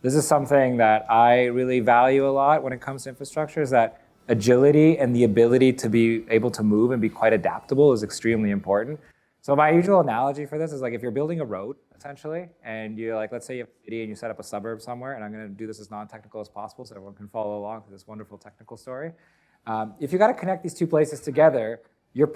This is something that I really value a lot when it comes to infrastructure, is that agility and the ability to be able to move and be quite adaptable is extremely important. So my usual analogy for this is like if you're building a road, essentially, and you're like, let's say you have a city and you set up a suburb somewhere, and I'm gonna do this as non-technical as possible so everyone can follow along to this wonderful technical story. If you gotta connect these two places together, your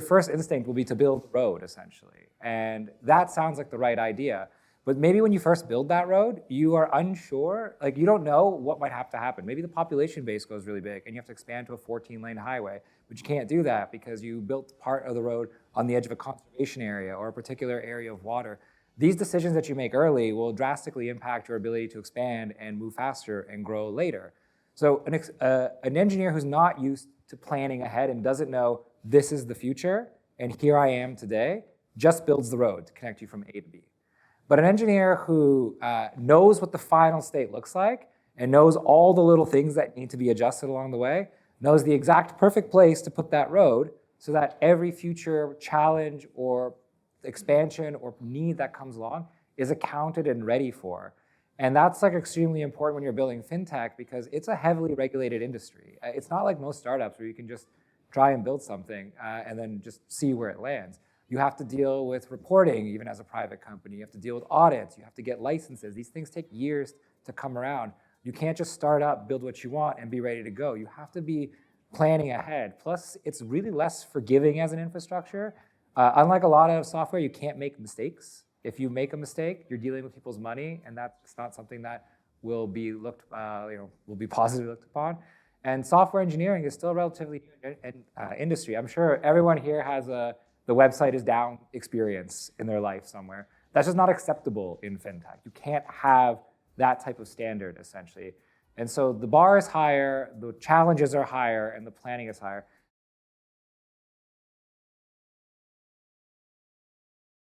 first instinct will be to build the road, essentially. And that sounds like the right idea. But maybe when you first build that road, you are unsure, like you don't know what might have to happen. Maybe the population base goes really big and you have to expand to a 14-lane highway, but you can't do that because you built part of the road on the edge of a conservation area or a particular area of water. These decisions that you make early will drastically impact your ability to expand and move faster and grow later. So an engineer who's not used to planning ahead and doesn't know this is the future and here I am today, just builds the road to connect you from A to B. But an engineer who knows what the final state looks like and knows all the little things that need to be adjusted along the way, knows the exact perfect place to put that road so that every future challenge or expansion or need that comes along is accounted and ready for. And that's like extremely important when you're building fintech because it's a heavily regulated industry. It's not like most startups where you can just try and build something and then just see where it lands. You have to deal with reporting, even as a private company. You have to deal with audits. You have to get licenses. These things take years to come around. You can't just start up, build what you want, and be ready to go. You have to be planning ahead. Plus, it's really less forgiving as an infrastructure. Unlike a lot of software, you can't make mistakes. If you make a mistake, you're dealing with people's money, and that's not something that will be will be positively looked upon. And software engineering is still a relatively new industry. I'm sure everyone here has the website is down experience in their life somewhere. That's just not acceptable in fintech. You can't have that type of standard, essentially. And so the bar is higher, the challenges are higher, and the planning is higher.